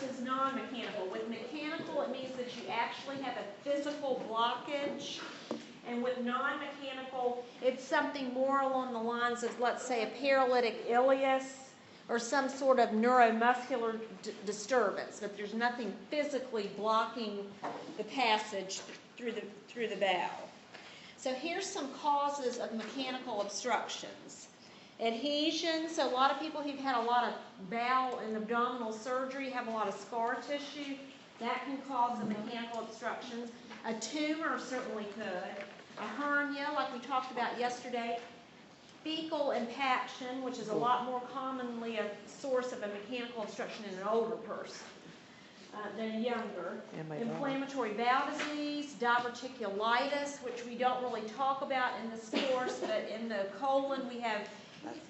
versus non-mechanical. With mechanical, it means that you actually have a physical blockage. And with non-mechanical, it's something more along the lines of, let's say, a paralytic ileus or some sort of neuromuscular disturbance, but there's nothing physically blocking the passage through the bowel. So here's some causes of mechanical obstructions. Adhesion, so a lot of people who've had a lot of bowel and abdominal surgery have a lot of scar tissue. That can cause the mechanical obstructions. A tumor certainly could. A hernia, like we talked about yesterday. Fecal impaction, which is a lot more commonly a source of a mechanical obstruction in an older person than a younger. Inflammatory bowel disease, diverticulitis, which we don't really talk about in this course, but in the colon we have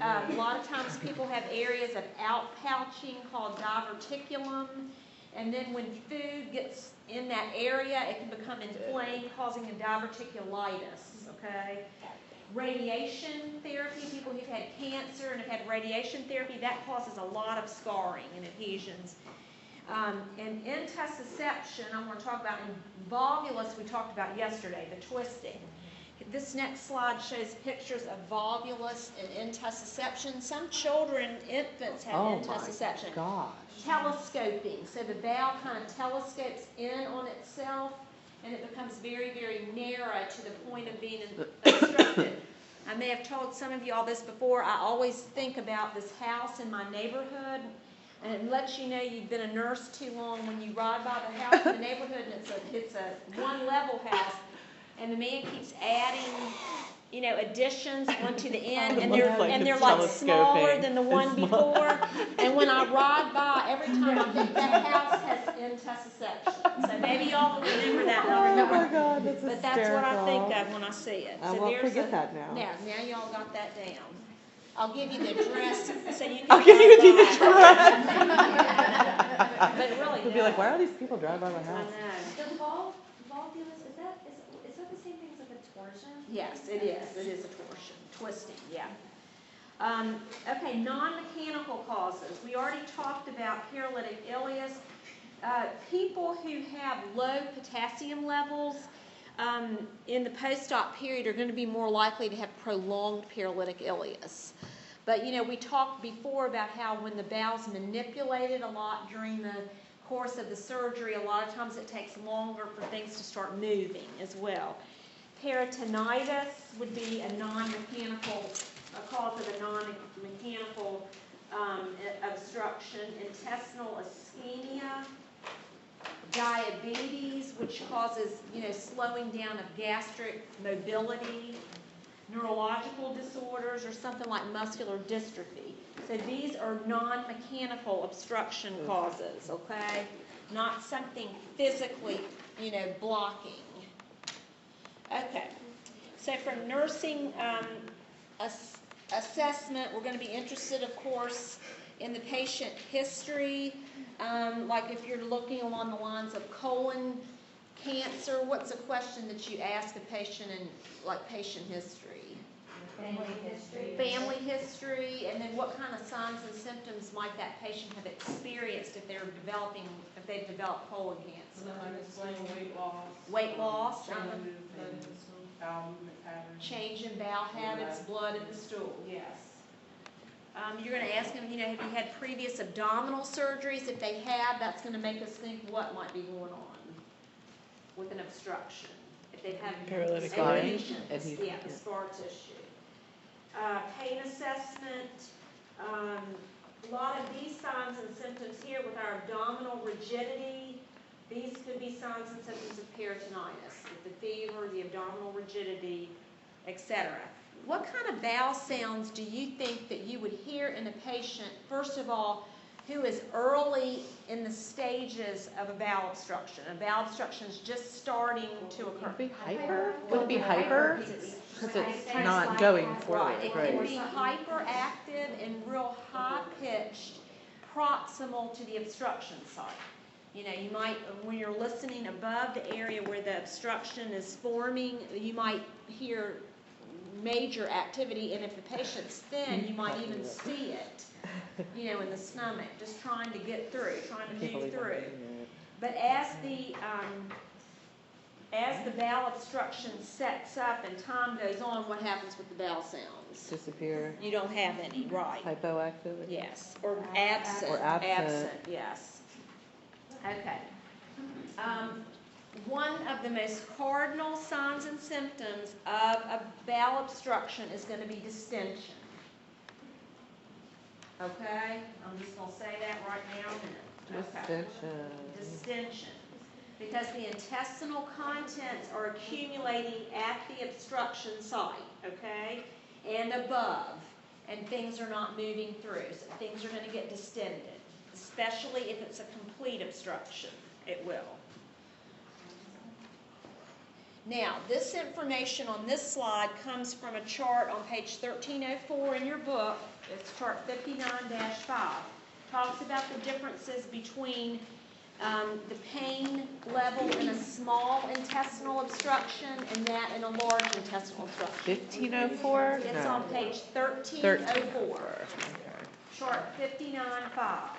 a lot of times people have areas of outpouching called diverticulum, and then when food gets in that area, it can become inflamed, causing a diverticulitis, okay? Radiation therapy, people who've had cancer and have had radiation therapy, that causes a lot of scarring and adhesions. And intussusception, I want to talk about, and volvulus we talked about yesterday, the twisting. This next slide shows pictures of volvulus and intussusception. Some children, infants, have intussusception. Oh my gosh. Telescoping, so the bowel kind of telescopes in on itself, and it becomes very, very narrow to the point of being obstructed. I may have told some of you all this before. I always think about this house in my neighborhood, and it lets you know you've been a nurse too long when you ride by the house in the neighborhood, and it's a one-level house, and the man keeps adding, you know, additions onto the end, and they're like smaller than the one before. And when I ride by, every time I think that house has intussusception. So maybe y'all will remember that. Oh my God, that's hysterical. But that's what I think of when I see it. I won't forget that now. Yeah, now y'all got that down. I'll give you the address so you can. I'll give you the address. But it really, You'll be like, why are these people driving by my house? I know. The volvulus, is that the same thing as like a torsion? Yes, it is. It is a torsion, twisting. Yeah. Okay, non-mechanical causes. We already talked about paralytic ileus. People who have low potassium levels in the post-op period are going to be more likely to have prolonged paralytic ileus. But, you know, we talked before about how when the bowel's manipulated a lot during the course of the surgery, a lot of times it takes longer for things to start moving as well. Peritonitis would be a non-mechanical, a cause of a non-mechanical obstruction. Intestinal ischemia. Diabetes, which causes, you know, slowing down of gastric mobility. Neurological disorders, or something like muscular dystrophy. So these are non-mechanical obstruction causes, okay? Not something physically, you know, blocking. Okay. So for nursing assessment, we're going to be interested, of course, in the patient history. Like if you're looking along the lines of colon cancer, what's a question that you ask a patient in, like, patient history? Family history. Family history, and then what kind of signs and symptoms might that patient have experienced if they've developed colon cancer? Weight loss. Weight loss. Bowel movement patterns. Change in bowel habits, blood in the stool. Yes. You're going to ask them, you know, have you had previous abdominal surgeries? If they have, that's going to make us think what might be going on with an obstruction. If they've had Paralytic adhesions, adhesion. yeah, the scar tissue. Pain assessment. A lot of these signs and symptoms here with our abdominal rigidity, these could be signs and symptoms of peritonitis, with the fever, the abdominal rigidity, etc. What kind of bowel sounds do you think that you would hear in a patient, first of all, who is early in the stages of a bowel obstruction? A bowel obstruction is just starting to occur. Would it be hyper? Would it be hyper? Because it's not going forward, Right. It can be hyperactive and real high-pitched, proximal to the obstruction site. You know, you might, when you're listening above the area where the obstruction is forming, you might hear major activity, and if the patient's thin, you might even see it, in the stomach, just trying to get through, trying to move through. But as the bowel obstruction sets up and time goes on, what happens with the bowel sounds? Disappear. You don't have any, right? Hypoactivity. Yes, or absent. Or absent. Yes. Okay. One of the most cardinal signs and symptoms of a bowel obstruction is going to be distension. Okay? I'm just going to say that right now a minute. Okay. Distension. Because the intestinal contents are accumulating at the obstruction site, okay, and above, and things are not moving through. So things are going to get distended, especially if it's a complete obstruction. It will. Now, this information on this slide comes from a chart on page 1304 in your book. It's chart 59-5. Talks about the differences between the pain level in a small intestinal obstruction and that in a large intestinal obstruction. 1504? It's on page 1304. Chart 59-5.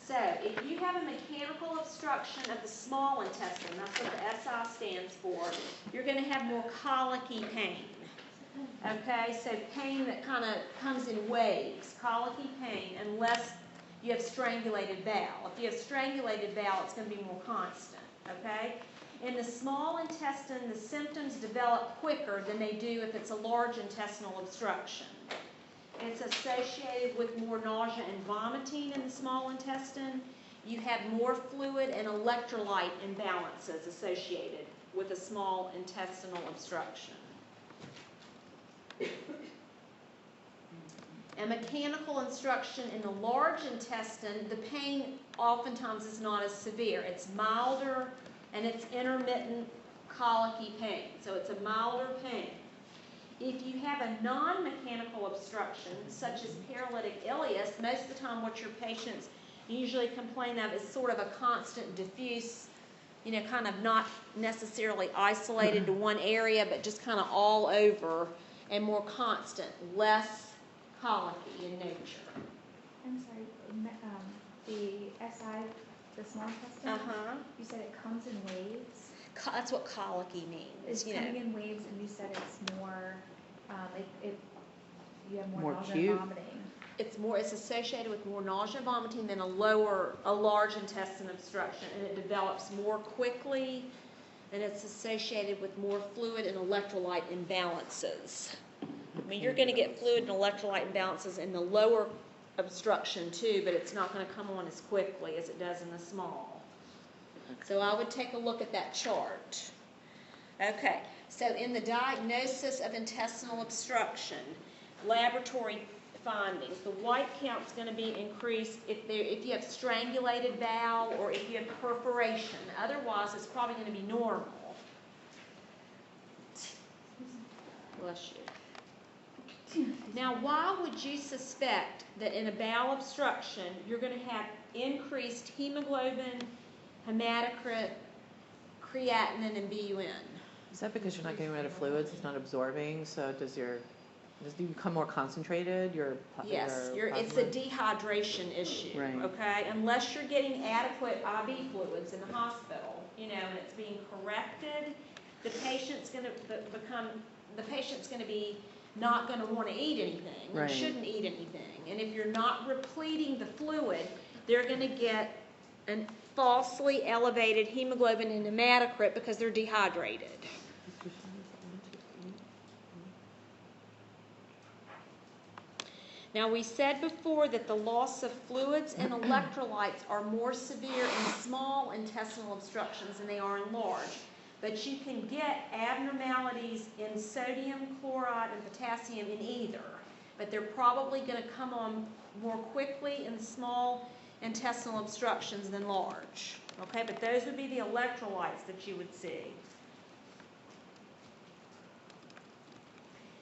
So, if you have a mechanical obstruction of the small intestine, that's what the SI stands for, you're going to have more colicky pain. Okay, so pain that kind of comes in waves, colicky pain, unless you have strangulated bowel. If you have strangulated bowel, it's going to be more constant, okay? In the small intestine, the symptoms develop quicker than they do if it's a large intestinal obstruction. It's associated with more nausea and vomiting in the small intestine. You have more fluid and electrolyte imbalances associated with a small intestinal obstruction. A mechanical obstruction in the large intestine, the pain oftentimes is not as severe. It's milder and it's intermittent colicky pain. So it's a milder pain. If you have a non-mechanical obstruction, such as paralytic ileus, most of the time what your patients usually complain of is sort of a constant diffuse, kind of not necessarily isolated to one area, but just kind of all over and more constant, less colicky in nature. I'm sorry, the SI, the small intestine? You said it comes in waves? That's what colicky means. It's coming in waves, and you said it's more, you have more More nausea acute? and vomiting. It's associated with more nausea and vomiting than a large intestine obstruction, and it develops more quickly, and it's associated with more fluid and electrolyte imbalances. I mean, you're going to get fluid and electrolyte imbalances in the lower obstruction too, but it's not going to come on as quickly as it does in the small. So I would take a look at that chart. Okay, so in the diagnosis of intestinal obstruction, laboratory findings, the white count is going to be increased if you have strangulated bowel or if you have perforation. Otherwise, it's probably going to be normal. Bless you. Now, why would you suspect that in a bowel obstruction you're going to have increased hemoglobin, hematocrit, creatinine, and BUN? Is that because you're not getting rid of fluids? It's not absorbing. So does you become more concentrated? Yes, it's a dehydration issue. Right. Okay, unless you're getting adequate IV fluids in the hospital, and it's being corrected, the patient's going to be not going to want to eat anything, Right. and shouldn't eat anything. And if you're not repleting the fluid, they're going to get an falsely elevated hemoglobin and hematocrit because they're dehydrated. Now, we said before that the loss of fluids and electrolytes are more severe in small intestinal obstructions than they are in large. But you can get abnormalities in sodium, chloride, and potassium in either. But they're probably going to come on more quickly in small intestinal obstructions than large. Okay, but those would be the electrolytes that you would see.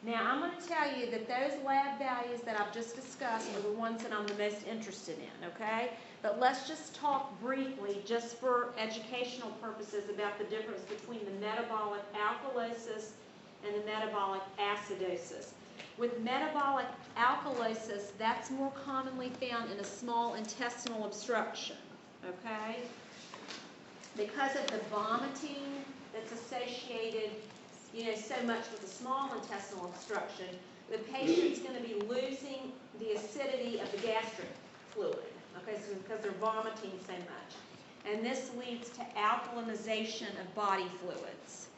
Now, I'm going to tell you that those lab values that I've just discussed are the ones that I'm the most interested in, okay? But let's just talk briefly, just for educational purposes, about the difference between the metabolic alkalosis and the metabolic acidosis. With metabolic alkalosis, that's more commonly found in a small intestinal obstruction, okay? Because of the vomiting that's associated, so much with the small intestinal obstruction, the patient's going to be losing the acidity of the gastric fluid, okay, so because they're vomiting so much. And this leads to alkalinization of body fluids.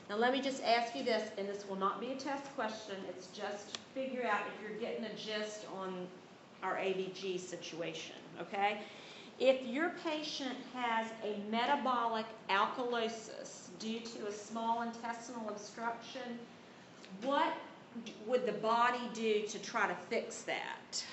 Now let me just ask you this, and this will not be a test question, it's just to figure out if you're getting a gist on our ABG situation, okay? If your patient has a metabolic alkalosis due to a small intestinal obstruction, what would the body do to try to fix that?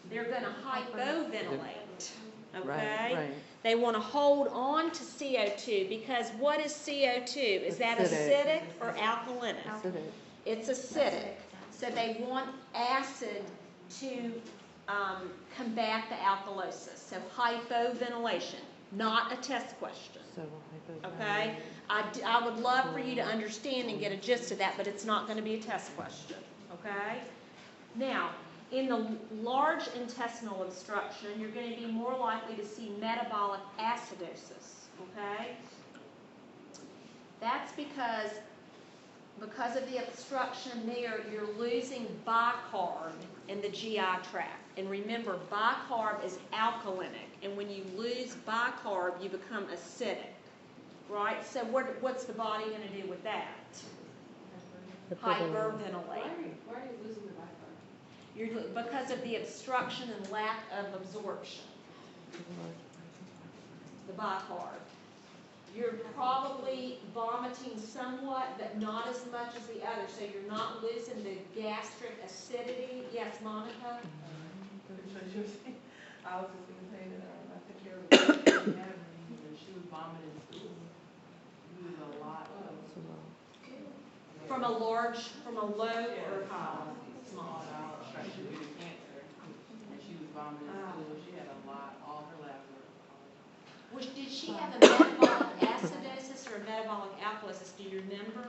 They're going to hypoventilate, okay? Right. They want to hold on to CO2 because what is CO2? Is that acidic or alkalinous? Acidic. It's acidic. So they want acid to combat the alkalosis. So hypoventilation, not a test question. So Okay? I would love for you to understand and get a gist of that, but it's not going to be a test question. Okay? Now, in the large intestinal obstruction, you're going to be more likely to see metabolic acidosis. Okay? That's because of the obstruction there, you're losing bicarb in the GI tract. And remember, bicarb is alkalinic. And when you lose bicarb, you become acidic. Right? So what's the body going to do with that? Hyperventilate. Why are you losing the bicarb? Because of the obstruction and lack of absorption. The bicarb. You're probably vomiting somewhat, but not as much as the other. So you're not losing the gastric acidity. Yes, Monica? I was just gonna say that I took care of a and she was vomiting too. Using a lot of From a low or high? small bowel obstruction due to cancer, and she was vomiting too. She had a lot. All her labs were. Did she have a metabolic acidosis or a metabolic alkalosis? Do you remember?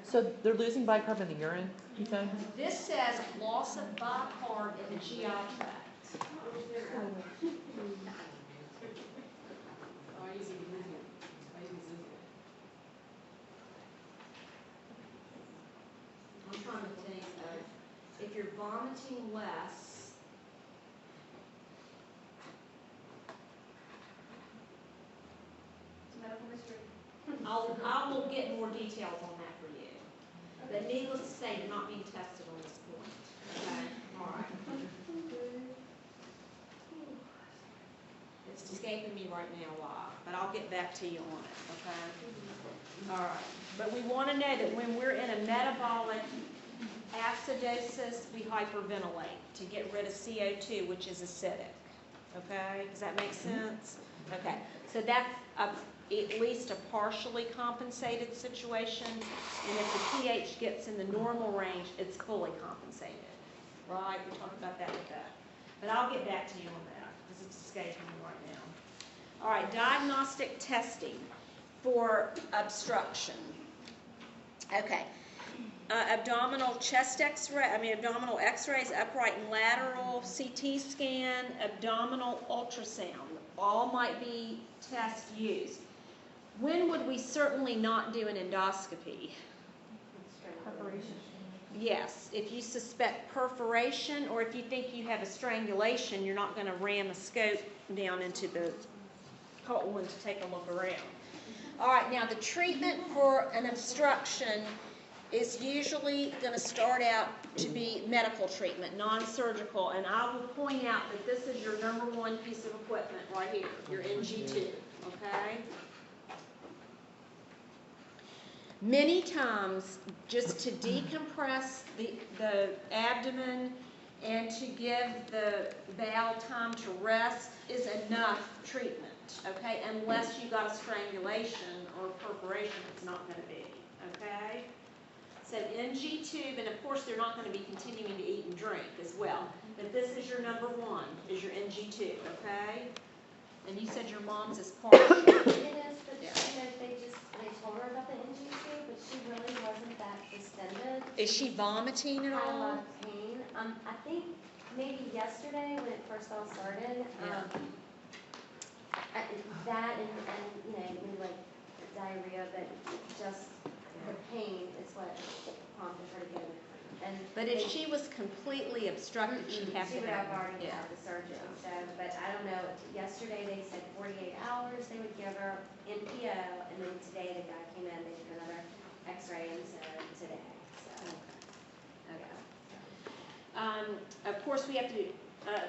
So they're losing bicarb in the urine, you said? This says loss of bicarb in the GI tract. I'm trying to think of if you're vomiting less. Medical history. I will get more details on that for you. But needless to say, you're not being tested on this point. Okay? All right. It's escaping me right now why, but I'll get back to you on it, okay? All right. But we want to know that when we're in a metabolic acidosis, we hyperventilate to get rid of CO2, which is acidic. Okay? Does that make sense? Okay. So that's at least a partially compensated situation, and if the pH gets in the normal range, it's fully compensated. Right? We talked about that with that. But I'll get back to you on that, because it's escaping me right now. All right, diagnostic testing for obstruction. Okay. Abdominal chest x-ray, abdominal x-rays, upright and lateral, CT scan, abdominal ultrasound. All might be tests used. When would we certainly not do an endoscopy? Preparation. Yes, if you suspect perforation or if you think you have a strangulation, you're not going to ram a scope down into the colon to take a look around. All right, now the treatment for an obstruction is usually going to start out to be medical treatment, non-surgical, and I will point out that this is your number one piece of equipment right here, your NG2, okay? Many times, just to decompress the abdomen and to give the bowel time to rest is enough treatment, okay? Unless you got a strangulation or perforation, it's not going to be, okay? So NG tube, and of course they're not going to be continuing to eat and drink as well. But this is your number one, is your NG tube, okay? And you said your mom's is partial. It is, but Yeah. they told her about the NG tube, but she really wasn't that distended. Is she vomiting at Had a lot all? of pain. I think maybe yesterday when it first all started, Yeah. that and, you know, maybe like diarrhea, but just the pain is what prompted her to go. And But if she was completely obstructed, she'd have she to would have have, already yeah. had the surgeon, so, but I don't know, yesterday they said 48 hours they would give her NPO, and then today the guy came in, they took another x-ray and said today, so. Of course, we have to,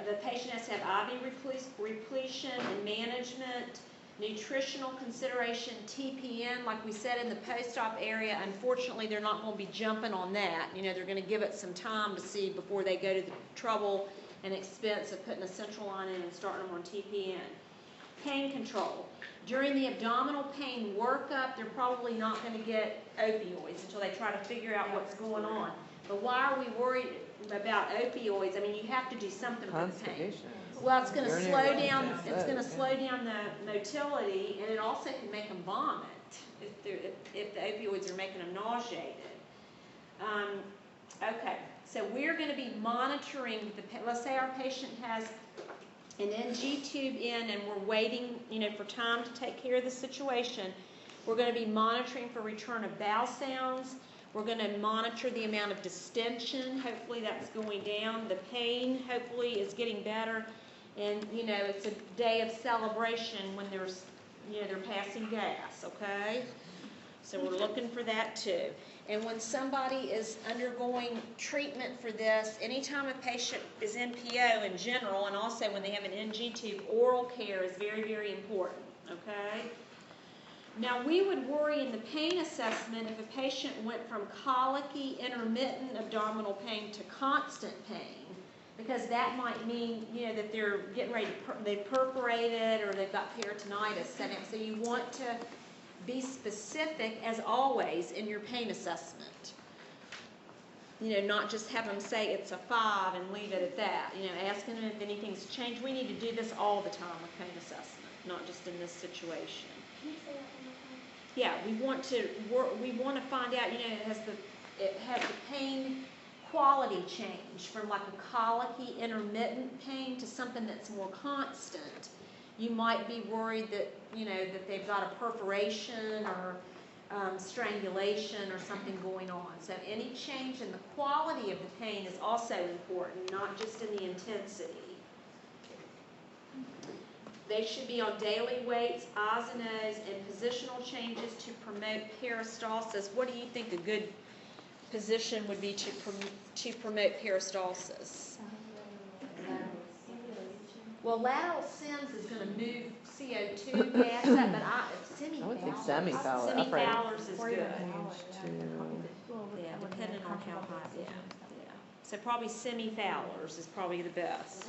the patient has to have IV repletion and management, nutritional consideration, TPN, like we said in the post-op area. Unfortunately, they're not going to be jumping on that. You know, they're going to give it some time to see before they go to the trouble and expense of putting a central line in and starting them on TPN. Pain control. During the abdominal pain workup, they're probably not going to get opioids until they try to figure out what's going on. But why are we worried about opioids? I mean, you have to do something for the pain. Constipation. Well, it's going to Urinary slow down. retention. It's going to Yeah. slow down the motility, and it also can make them vomit if the opioids are making them nauseated. Okay, so we're going to be monitoring let's say our patient has an NG tube in, and we're waiting, you know, for time to take care of the situation. We're going to be monitoring for return of bowel sounds. We're going to monitor the amount of distension. Hopefully that's going down. The pain hopefully is getting better. And, you know, it's a day of celebration when there's, you know, they're passing gas, okay? So we're looking for that too. And when somebody is undergoing treatment for this, anytime a patient is in PO in general, and also when they have an NG tube, oral care is very, very important, okay? Now, we would worry in the pain assessment if a patient went from colicky, intermittent abdominal pain to constant pain, because that might mean, you know, that they're getting ready to, they've perforated or they've got peritonitis setting up. So you want to be specific, as always, in your pain assessment. You know, not just have them say it's a 5 and leave it at that. You know, asking them if anything's changed. We need to do this all the time with pain assessment, not just in this situation. Can you say that one more time? Yeah, we want to find out, you know, has the pain quality changed from like a colicky intermittent pain to something that's more constant. You might be worried that, you know, that they've got a perforation or strangulation or something going on. So any change in the quality of the pain is also important, not just in the intensity. They should be on daily weights, eyes and nose, and positional changes to promote peristalsis. What do you think a good position would be to promote peristalsis? Well, lateral sims is going to move CO2 gas up, but I would think semi-Fowler, upright. Semi-Fowler's is good. To- Yeah, depending on how high, yeah. So probably semi-Fowler's is probably the best.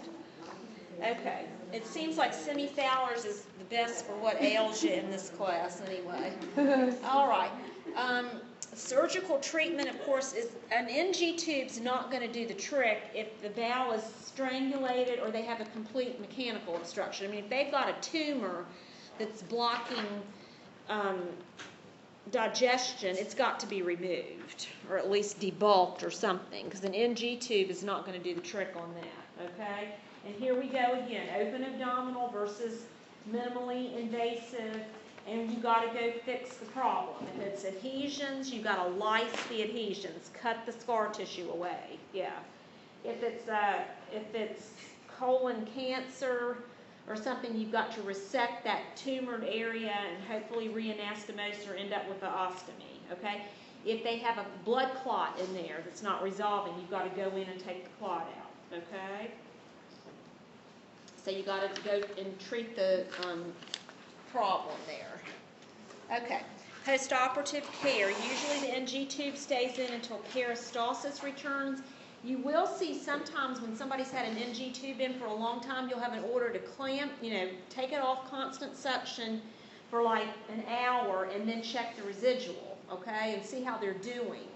Okay, it seems like semi-Fowler's is the best for what ails you in this class anyway. All right. Surgical treatment, of course, is an NG tube's not going to do the trick if the bowel is strangulated or they have a complete mechanical obstruction. I mean, if they've got a tumor that's blocking digestion, it's got to be removed or at least debulked or something, because an NG tube is not going to do the trick on that, okay? And here we go again, open abdominal versus minimally invasive, and you got to go fix the problem. If it's adhesions, you got to lyse the adhesions, cut the scar tissue away, yeah. If it's colon cancer or something, you've got to resect that tumored area and hopefully reanastomose or end up with an ostomy, okay? If they have a blood clot in there that's not resolving, you've got to go in and take the clot out, okay? So you got to go and treat the problem there. Okay, postoperative care. Usually the NG tube stays in until peristalsis returns. You will see sometimes when somebody's had an NG tube in for a long time, you'll have an order to clamp, you know, take it off constant suction for like an hour and then check the residual, okay, and see how they're doing,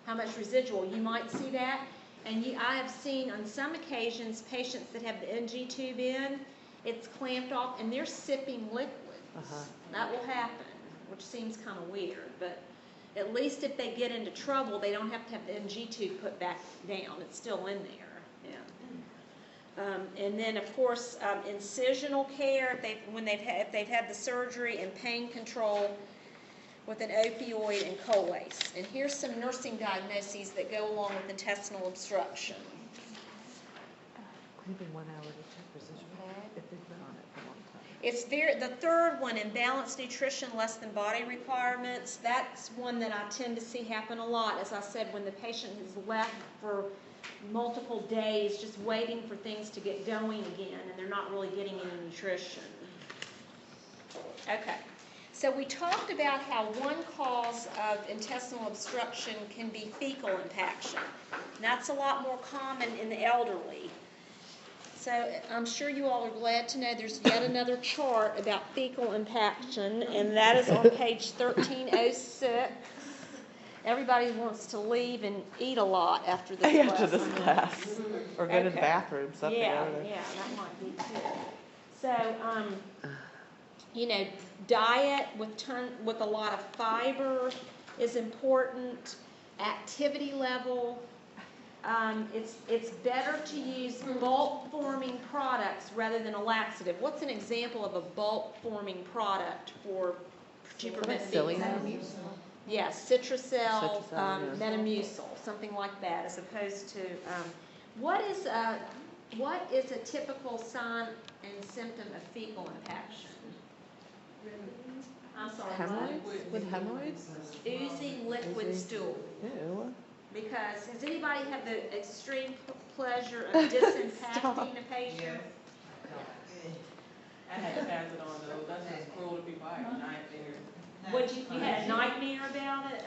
how much residual. You might see that. And I have seen on some occasions patients that have the NG tube in, it's clamped off, and they're sipping liquids. Uh-huh. That will happen, which seems kind of weird, but at least if they get into trouble, they don't have to have the NG tube put back down. It's still in there, yeah. And then, of course, incisional care, if they've had the surgery, and pain control with an opioid and Colace. And here's some nursing diagnoses that go along with intestinal obstruction. Maybe 1 hour to check precision if they've been on it for a long time. It's the third one, imbalanced nutrition, less than body requirements. That's one that I tend to see happen a lot. As I said, when the patient has left for multiple days, just waiting for things to get going again, and they're not really getting any nutrition. Okay. So we talked about how one cause of intestinal obstruction can be fecal impaction. And that's a lot more common in the elderly. So I'm sure you all are glad to know there's yet another chart about fecal impaction, and that is on page 1306. Everybody wants to leave and eat a lot after this class. After this class. Or go to the Okay. bathroom, something. I Yeah, don't know. yeah, that might be too. So, diet with a lot of fiber is important. Activity level. It's better to use bulk-forming products rather than a laxative. What's an example of a bulk-forming product to prevent Psyllium? Yeah, Citracel, Citracel, yeah. Metamucil, something like that, as opposed to, what is a typical sign and symptom of fecal impaction? I'm sorry, what? Hemorrhoids? With hemorrhoids? Oozing liquid stool. Ew. Because, has anybody had the extreme pleasure of disinfecting a patient? I had to pass it on though, that's just cruel to people, I have nightmares. What, you had a nightmare about it?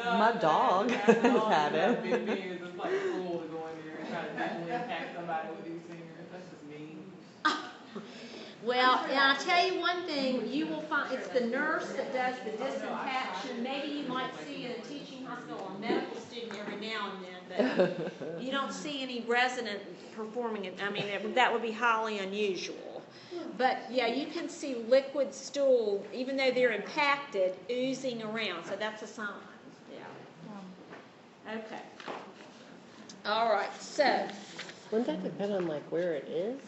My dog has had it. Big fingers, it's like cruel to go in there and try to visually impact somebody with these fingers, that's just mean. Well, and I'll tell you one thing, you will find, it's the nurse that does the disinfection. Maybe you might see in a teaching hospital a medical student every now and then, but you don't see any resident performing it. I mean, that would be highly unusual. But yeah, you can see liquid stool, even though they're impacted, oozing around, so that's a sign, yeah. Okay. All right, so, Wouldn't that depend on like where it is?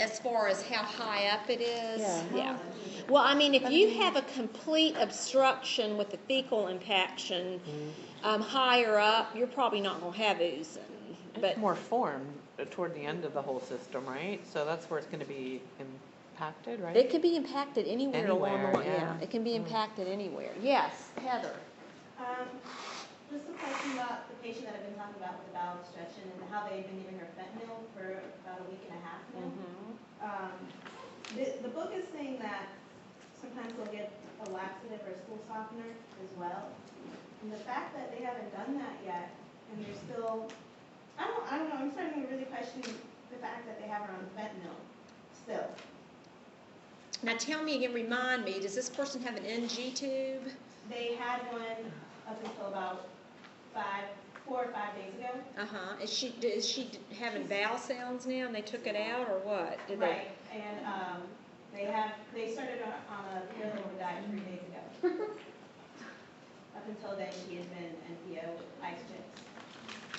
as far as how high up it is? Yeah. Well, I mean, if you have a complete obstruction with the fecal impaction higher up, you're probably not going to have oozing. But But more formed toward the end of the whole system, right? So that's where it's going to be impacted, right? it could be impacted anywhere along the Anywhere, line. yeah. It can be impacted anywhere. Yes, Heather. Just a question about the patient that I've been talking about with the bowel obstruction and how they've been giving her fentanyl for about a week and a half now. The book is saying that sometimes they'll get a laxative or a stool softener as well. And the fact that they haven't done that yet, and they're still, I don't know, I'm starting to really question the fact that they have her on fentanyl still. Now tell me again, remind me, does this person have an NG tube? They had one up until about 4 or 5 days ago. Uh-huh. Is she having bowel sounds now and they took it out or what? Did Right, and they started on a pure diet 3 days ago. Up until then, she has been NPO ice chips.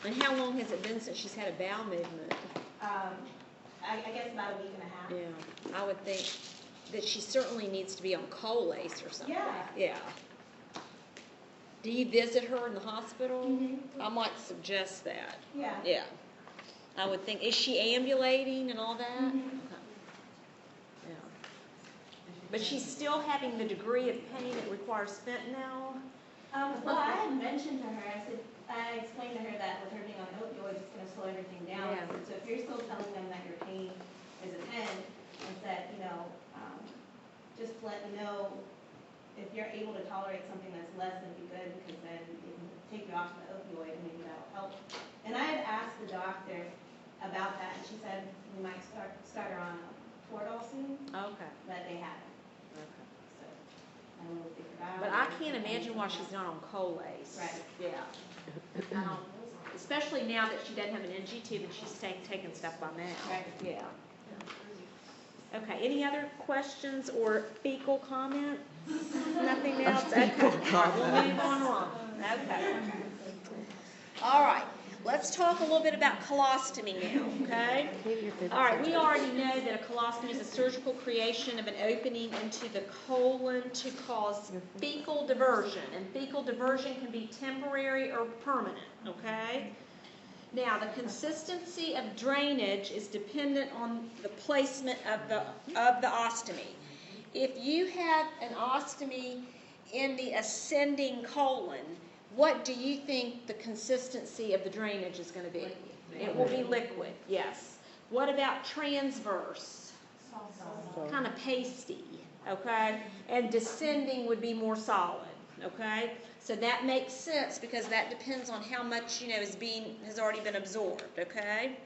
And how long has it been since she's had a bowel movement? I guess about a week and a half. Yeah, I would think that she certainly needs to be on Colace or something. Yeah. Yeah. Do you visit her in the hospital? Mhm. I might suggest that. Yeah. Yeah. I would think, is she ambulating and all that? Mhm. Okay. Yeah. But she's still having the degree of pain that requires fentanyl? Well, I had mentioned to her, I explained to her that with her being on opioids, it's going to slow everything down. Yeah. So if you're still telling them that your pain is a 10, and said, just let me know if you're able to tolerate something that's less, that'd be good, because then it can take you off the opioid and maybe that'll help. And I had asked the doctor about that, and she said we might start her on Toradol soon, Okay. but they haven't. So I don't know if they forgot. But I can't imagine why she's not on Colace. Right. Yeah. Especially now that she doesn't have an NG tube and she's taking stuff by mouth. Right. Yeah. Okay, any other questions or fecal comments? Nothing else? Okay, all right, we'll move on along. Okay. All right, let's talk a little bit about colostomy now, okay? All right, we already know that a colostomy is a surgical creation of an opening into the colon to cause fecal diversion, and fecal diversion can be temporary or permanent, okay? Now, the consistency of drainage is dependent on the placement of the ostomy. If you have an ostomy in the ascending colon, what do you think the consistency of the drainage is going to be? It will be liquid, yes. What about transverse? Kind of pasty, okay? And descending would be more solid, okay? So that makes sense because that depends on how much, has already been absorbed, okay?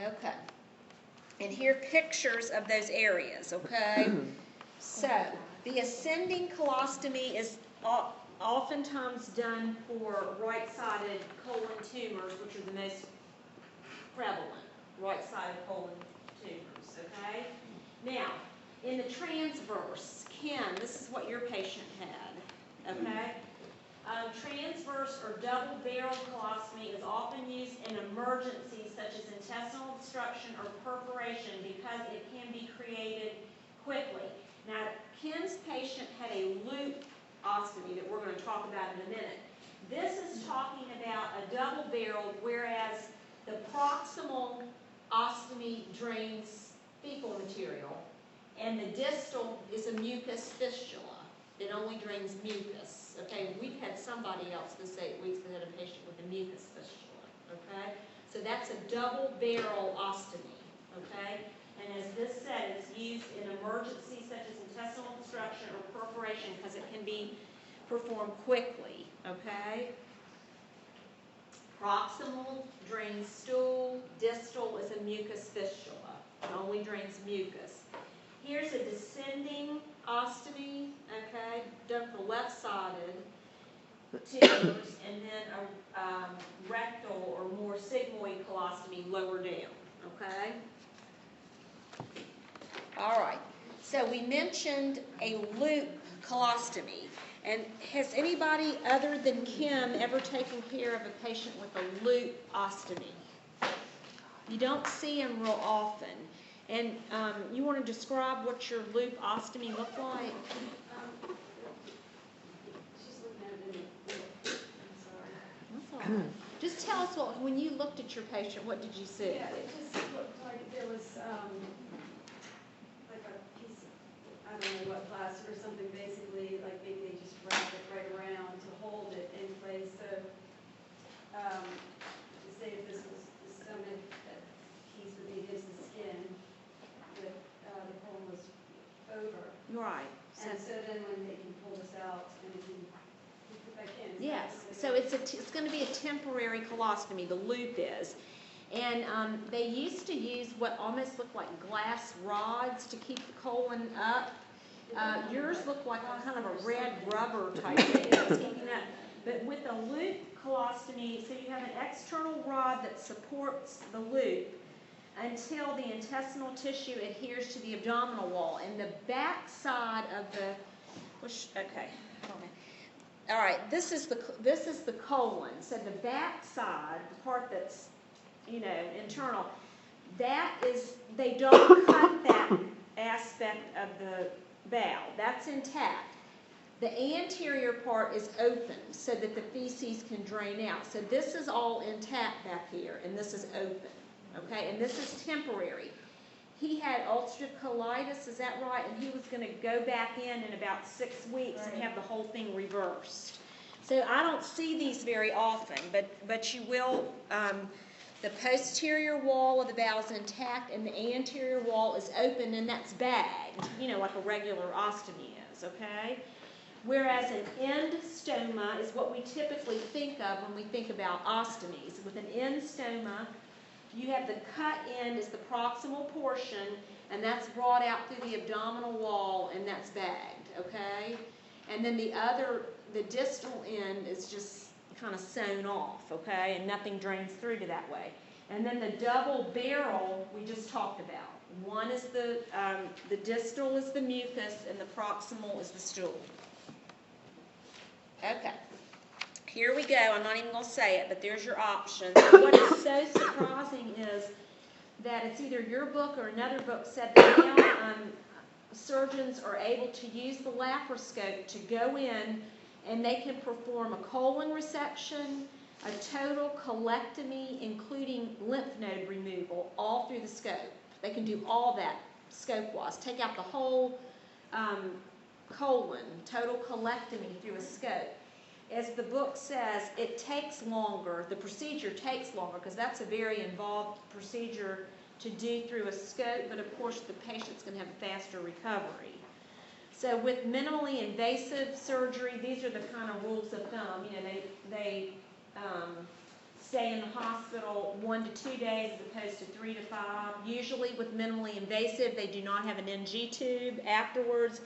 Okay. And here are pictures of those areas, okay? So, the ascending colostomy is oftentimes done for right-sided colon tumors, which are the most prevalent, right-sided colon tumors, okay? Now, in the transverse, Ken, this is what your patient had, okay? Transverse or double-barreled colostomy is often used in emergencies such as intestinal obstruction or perforation because it can be created quickly. Now, Ken's patient had a loop ostomy that we're going to talk about in a minute. This is talking about a double-barreled, whereas the proximal ostomy drains fecal material, and the distal is a mucus fistula. It only drains mucus. Okay, we've had somebody else this 8 weeks that had a patient with a mucus fistula. Okay, so that's a double-barrel ostomy. Okay, and as this said, it's used in emergencies such as intestinal obstruction or perforation because it can be performed quickly. Okay. Proximal drains stool, distal is a mucus fistula. It only drains mucus. Here's a descending ostomy, okay, done for left-sided tumors, and then a rectal or more sigmoid colostomy lower down, okay? All right, so we mentioned a loop colostomy. And has anybody other than Kim ever taken care of a patient with a loop ostomy? You don't see them real often. And you want to describe what your loop ostomy looked like? She's looking at it in the, I'm sorry. That's all right. Just tell us when you looked at your patient, what did you see? Yeah, it just looked like there was, like a piece of, I don't know what, plastic or something, basically, like maybe they just wrapped it right around to hold it in place, so, to say if this was the stomach, that piece would be against the skin, that, the colon was over. Right. And so then when they can pull this out and they can put it back in. Yes, so it's going to be a temporary colostomy, the loop is. And they used to use what almost looked like glass rods to keep the colon up. Yours looked like kind of a red rubber type thing that was keeping up. But with a loop colostomy, so you have an external rod that supports the loop until the intestinal tissue adheres to the abdominal wall. And the back side of the, okay, hold on. All right, this is the colon. So the back side, the part that's, internal, that is, they don't cut that aspect of the bowel. That's intact. The anterior part is open so that the feces can drain out. So this is all intact back here, and this is open. Okay, and this is temporary. He had ulcerative colitis, is that right? And he was going to go back in about 6 weeks and have the whole thing reversed. So I don't see these very often, but you will. The posterior wall of the bowel is intact, and the anterior wall is open, and that's bagged, like a regular ostomy is. Okay. Whereas an end stoma is what we typically think of when we think about ostomies. With an end stoma, you have the cut end is the proximal portion, and that's brought out through the abdominal wall, and that's bagged, okay? And then the distal end is just kind of sewn off, okay? And nothing drains through to that way. And then the double barrel we just talked about. One is the distal is the mucus and the proximal is the stool. Okay. Here we go. I'm not even going to say it, but there's your options. What is so surprising is that it's either your book or another book said that now surgeons are able to use the laparoscope to go in and they can perform a colon resection, a total colectomy, including lymph node removal, all through the scope. They can do all that scope-wise. Take out the whole colon, total colectomy through a scope. As the book says, it takes longer, the procedure takes longer, because that's a very involved procedure to do through a scope, but of course the patient's going to have a faster recovery. So with minimally invasive surgery, these are the kind of rules of thumb. You know, they stay in the hospital 1 to 2 days as opposed to 3 to 5. Usually with minimally invasive, they do not have an NG tube afterwards.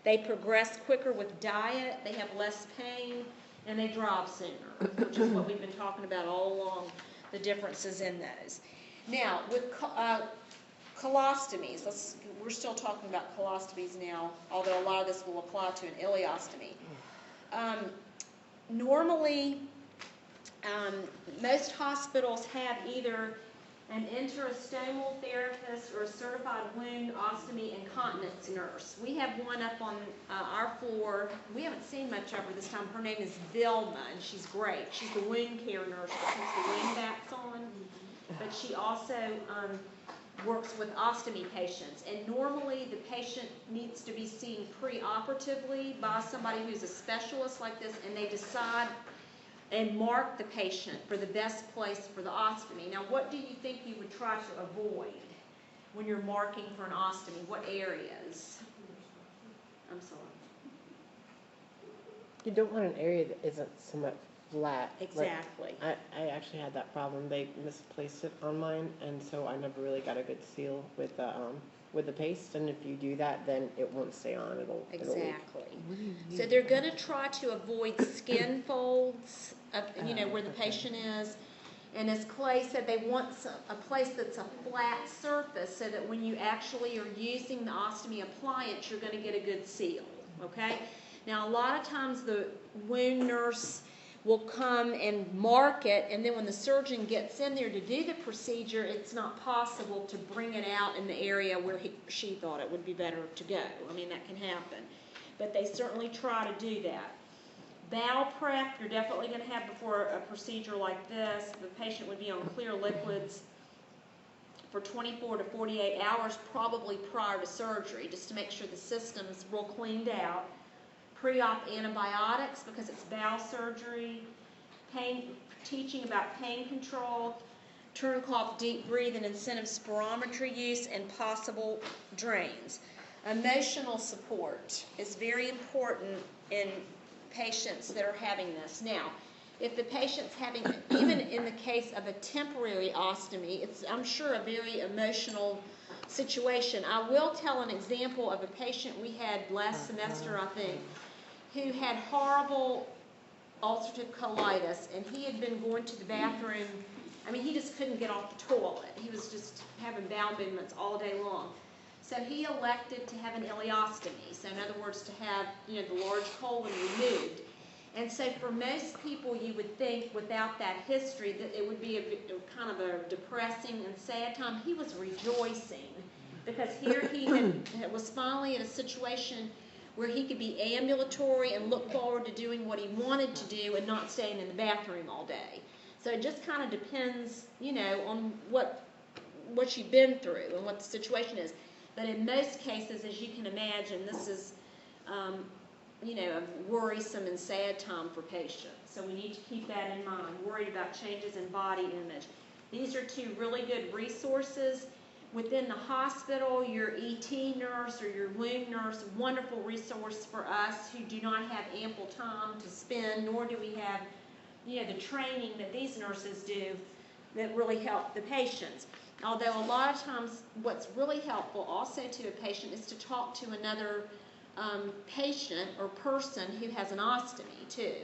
They progress quicker with diet, they have less pain, and they drop sooner, which is what we've been talking about all along, the differences in those. Now, with colostomies, we're still talking about colostomies now, although a lot of this will apply to an ileostomy. Normally, most hospitals have either an enterostomal therapist or a certified wound, ostomy, and continence nurse. We have one up on our floor. We haven't seen much of her this time. Her name is Vilma, and she's great. She's the wound care nurse that puts the wound backs on, but she also works with ostomy patients. And normally the patient needs to be seen pre-operatively by somebody who's a specialist like this, and they decide and mark the patient for the best place for the ostomy. Now, what do you think you would try to avoid when you're marking for an ostomy? What areas? I'm sorry. You don't want an area that isn't somewhat flat. Exactly. Like, I actually had that problem. They misplaced it on mine, and so I never really got a good seal with the paste. And if you do that, then it won't stay on. It'll leak. Exactly. So they're going to try to avoid skin folds, you know, where the patient is. And as Clay said, they want a place that's a flat surface so that when you actually are using the ostomy appliance, you're going to get a good seal, okay? Now, a lot of times the wound nurse will come and mark it, and then when the surgeon gets in there to do the procedure, it's not possible to bring it out in the area where she thought it would be better to go. I mean, that can happen. But they certainly try to do that. Bowel prep, you're definitely going to have before a procedure like this. The patient would be on clear liquids for 24 to 48 hours, probably prior to surgery, just to make sure the system's real cleaned out. Pre-op antibiotics, because it's bowel surgery. Teaching about pain control. Turncloth deep breath and incentive spirometry use, and possible drains. Emotional support is very important in patients that are having this. Now, if the patient's having, even in the case of a temporary ostomy, it's, I'm sure, a very emotional situation. I will tell an example of a patient we had last semester, I think, who had horrible ulcerative colitis, and he had been going to the bathroom. I mean, he just couldn't get off the toilet. He was just having bowel movements all day long. So he elected to have an ileostomy. So in other words, to have, you know, the large colon removed. And so for most people, you would think without that history that it would be a kind of a depressing and sad time. He was rejoicing because here he was finally in a situation where he could be ambulatory and look forward to doing what he wanted to do and not staying in the bathroom all day. So it just kind of depends, you know, on what you've been through and what the situation is. But in most cases, as you can imagine, this is, you know, a worrisome and sad time for patients. So we need to keep that in mind, worried about changes in body image. These are two really good resources. Within the hospital, your ET nurse or your wound nurse, wonderful resource for us who do not have ample time to spend, nor do we have, you know, the training that these nurses do that really help the patients. Although a lot of times what's really helpful also to a patient is to talk to another patient or person who has an ostomy too.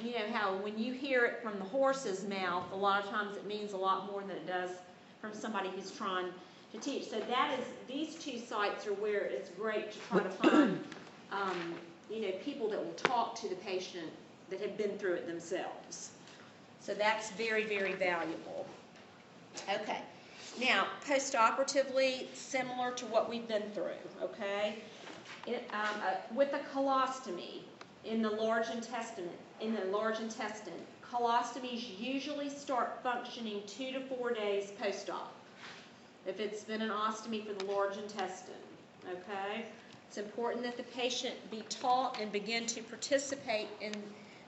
you know how when you hear it from the horse's mouth, a lot of times it means a lot more than it does from somebody who's trying to teach. So these two sites are where it's great to try to find, you know, people that will talk to the patient that have been through it themselves. So that's very, very valuable. Okay. Now, post-operatively, similar to what we've been through, okay? With the colostomy in the large intestine, colostomies usually start functioning 2 to 4 days post-op, if it's been an ostomy for the large intestine, okay? It's important that the patient be taught and begin to participate in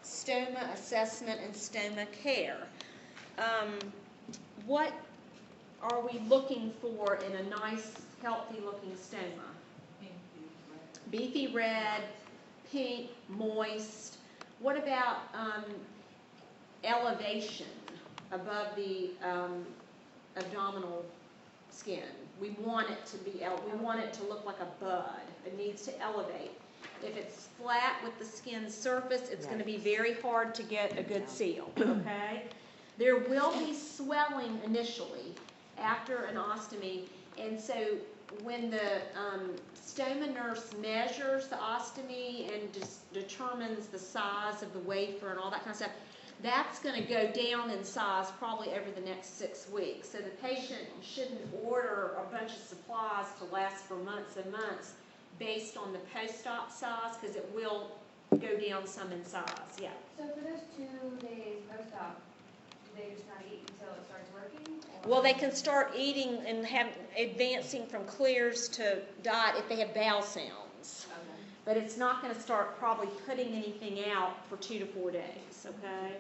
stoma assessment and stoma care. What are we looking for in a nice, healthy-looking stoma? Beefy red, pink, moist. What about elevation above the abdominal skin? We want it to be, we want it to look like a bud. It needs to elevate. If it's flat with the skin surface, it's going to be very hard to get a good seal, okay? There will be swelling initially after an ostomy, and so when the stoma nurse measures the ostomy and determines the size of the wafer and all that kind of stuff, that's going to go down in size probably over the next 6 weeks. So the patient shouldn't order a bunch of supplies to last for months and months based on the post-op size, because it will go down some in size. Yeah. So for those 2 days post-op, do they just not eat until it starts working? Or? Well, they can start eating and advancing from clears to diet if they have bowel sounds. Okay. But it's not going to start probably putting anything out for 2 to 4 days, okay?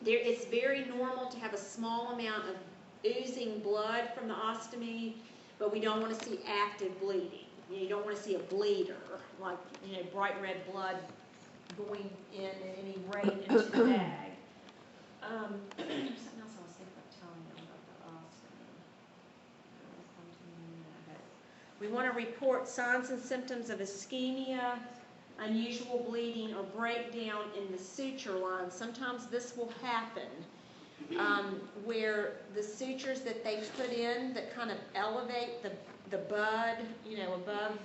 It's very normal to have a small amount of oozing blood from the ostomy, but we don't want to see active bleeding. You don't want to see a bleeder, like, you know, bright red blood going in at any rate into the bag. Something else I was thinking of telling you about the ostomy. Okay. We want to report signs and symptoms of ischemia, unusual bleeding, or breakdown in the suture line. Sometimes this will happen where the sutures that they put in that kind of elevate the bud, you know, above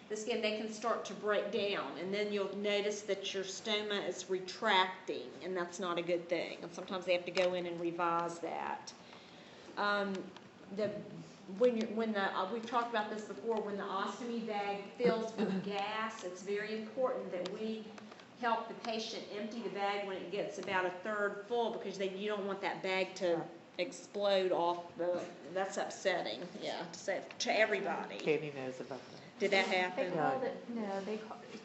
the skin, they can start to break down, and then you'll notice that your stoma is retracting, and that's not a good thing. And sometimes they have to go in and revise that. We've talked about this before, when the ostomy bag fills with gas, it's very important that we help the patient empty the bag when it gets about 1/3 full, because you don't want that bag to explode off that's upsetting, yeah, to everybody. Katie knows about that. Did that They happen? called it, no,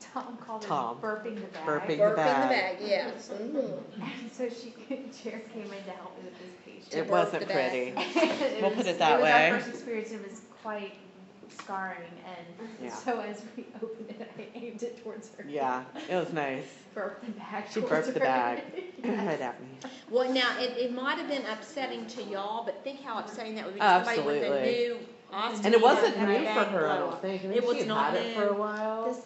Tom called it Tom. burping the bag. Burping. Burping the bag. bag, yes. And so Chair came in to help me with this patient. It burp wasn't the bag. pretty. We'll put it that It was way. our first experience, and it was quite scarring, and Yeah. so as we opened it, I aimed it towards her. Yeah, it was nice. Burped the bag. She towards burped the her. bag. Go Yes. ahead at me. Well, now, it might have been upsetting to y'all, but think how upsetting that would be to somebody with a Absolutely. new ostomy. And it wasn't and a new for bag her, I blow don't up. think. I It think was she had not had it for a new. while. This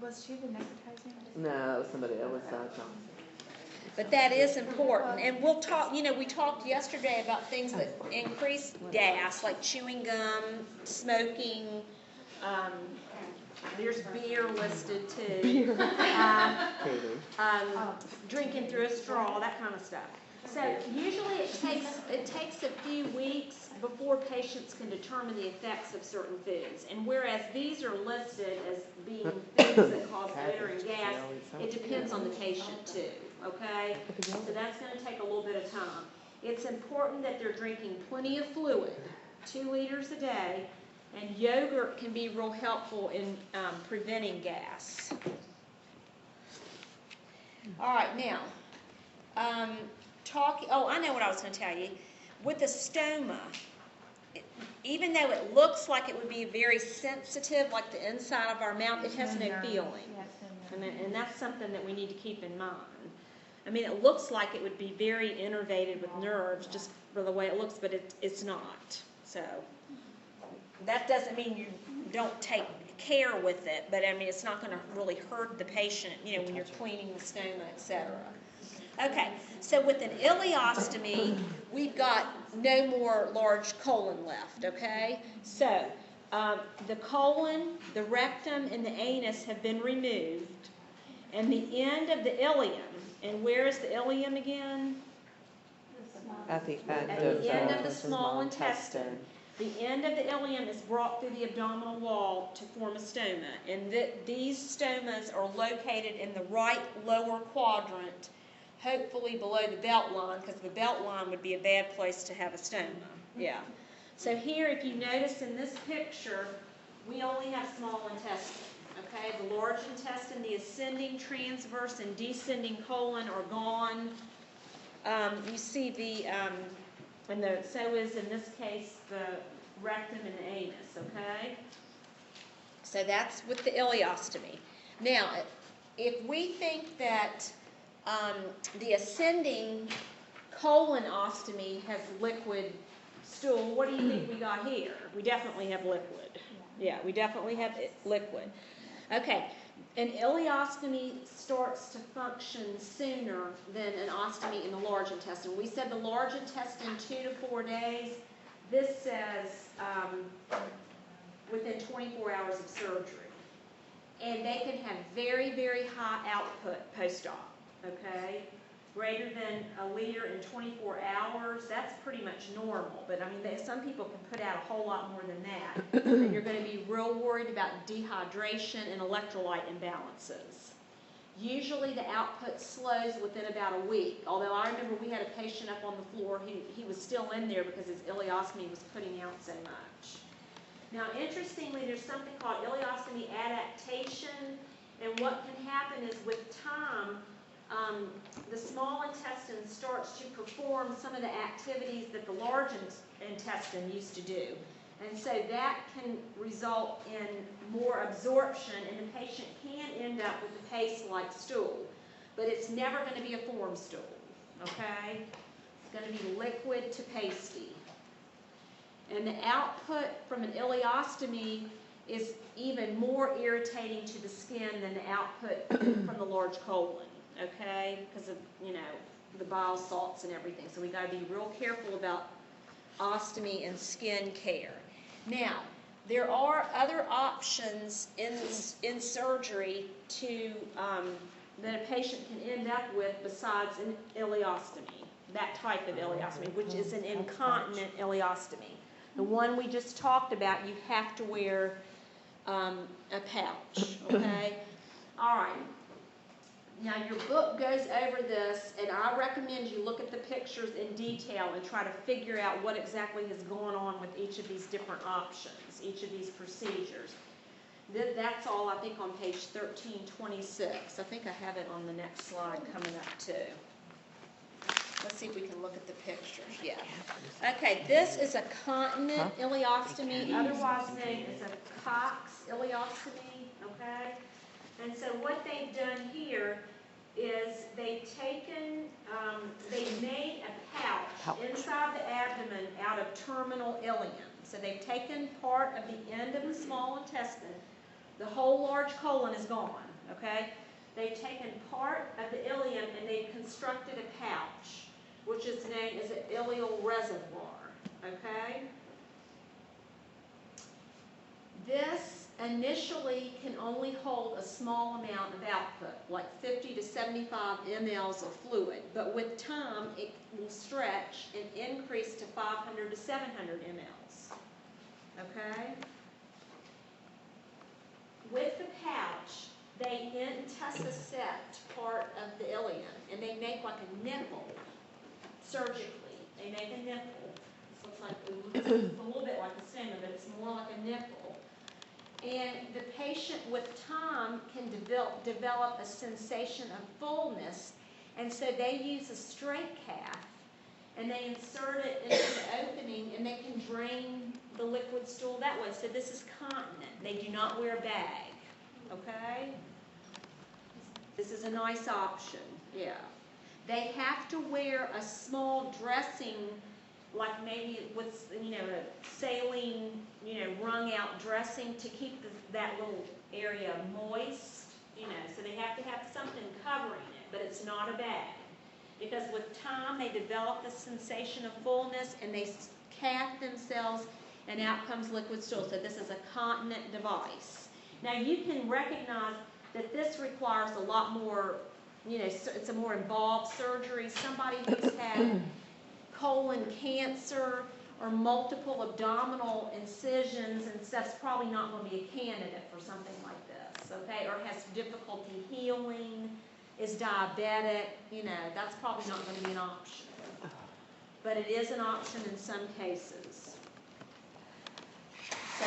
was she the necrotizing? No, it was somebody. It was Johnson. But that is important, and we'll talk, you know, we talked yesterday about things that increase gas, like chewing gum, smoking, there's beer listed too. Katie. Drinking through a straw, that kind of stuff. So usually it takes a few weeks before patients can determine the effects of certain foods. And whereas these are listed as being foods that cause odor and gas, it depends on the patient too, okay? So that's going to take a little bit of time. It's important that they're drinking plenty of fluid, 2 liters a day, and yogurt can be real helpful in preventing gas. All right, now, I know what I was going to tell you. With the stoma, even though it looks like it would be very sensitive, like the inside of our mouth, it has no feeling. Yes, And that's something that we need to keep in mind. I mean, it looks like it would be very innervated with nerves just for the way it looks, but it's not. So that doesn't mean you don't take care with it, but I mean, it's not gonna really hurt the patient, you know, when you're cleaning the stoma, et cetera. Okay, so with an ileostomy, we've got no more large colon left, okay? So, the colon, the rectum, and the anus have been removed, and the end of the ileum, and where is the ileum again? At the end At the end of the small small intestine. The end of the ileum is brought through the abdominal wall to form a stoma, and these stomas are located in the right lower quadrant, hopefully below the belt line, because the belt line would be a bad place to have a stoma. Yeah. So here, if you notice in this picture, we only have small intestine. Okay, the large intestine, the ascending, transverse, and descending colon are gone. You see so is in this case the rectum and the anus, okay? So that's with the ileostomy. Now, if we think that the ascending colonostomy has liquid stool, what do you think we got here? We definitely have liquid. Yeah, we definitely have liquid. Okay, an ileostomy starts to function sooner than an ostomy in the large intestine. We said the large intestine 2 to 4 days. This says within 24 hours of surgery. And they can have very, very high output post-op, okay? Greater than a liter in 24 hours, that's pretty much normal. But I mean, some people can put out a whole lot more than that. And you're going to be real worried about dehydration and electrolyte imbalances. Usually the output slows within about a week. Although I remember we had a patient up on the floor, he was still in there because his ileostomy was putting out so much. Now, interestingly, there's something called ileostomy adaptation, and what can happen is with time, the small intestine starts to perform some of the activities that the large intestine used to do. And so that can result in more absorption, and the patient can end up with a paste-like stool. But it's never going to be a form stool, okay? It's going to be liquid to pasty. And the output from an ileostomy is even more irritating to the skin than the output from the large colon, okay? Because of, you know, the bile salts and everything. So we got to be real careful about ostomy and skin care. Now, there are other options in surgery to that a patient can end up with besides an ileostomy, that type of ileostomy, which is an incontinent ileostomy. The one we just talked about, you have to wear a pouch, okay? All right. Now, your book goes over this, and I recommend you look at the pictures in detail and try to figure out what exactly has gone on with each of these different options, each of these procedures. That's all, I think, on page 1326. I think I have it on the next slide coming up, too. Let's see if we can look at the pictures. Yeah. Okay, this is a continent ileostomy, otherwise known as a Cox ileostomy, okay? And so what they've done here is they've taken, they've made a pouch inside the abdomen out of terminal ileum. So they've taken part of the end of the small intestine. The whole large colon is gone, okay? They've taken part of the ileum and they've constructed a pouch, which is known as an ileal reservoir, okay? This initially can only hold a small amount of output, like 50 to 75 mLs of fluid, but with time it will stretch and increase to 500 to 700 mLs, okay? With the pouch, they intussuscept part of the ileum, and they make like a nipple surgically. They make a nipple. This looks like, it's a little bit like a stoma, but it's more like a nipple. And the patient with time can develop a sensation of fullness, and so they use a straight calf, and they insert it into the opening, and they can drain the liquid stool that way. So this is continent. They do not wear a bag, okay? This is a nice option, yeah. They have to wear a small dressing like maybe with, a saline, wrung out dressing to keep that little area moist, so they have to have something covering it, but it's not a bag. Because with time, they develop the sensation of fullness and they cath themselves and out comes liquid stool. So this is a continent device. Now you can recognize that this requires a lot more, it's a more involved surgery. Somebody who's had colon cancer or multiple abdominal incisions and stuff's probably not going to be a candidate for something like this, okay? Or has difficulty healing, is diabetic, that's probably not going to be an option. But it is an option in some cases. So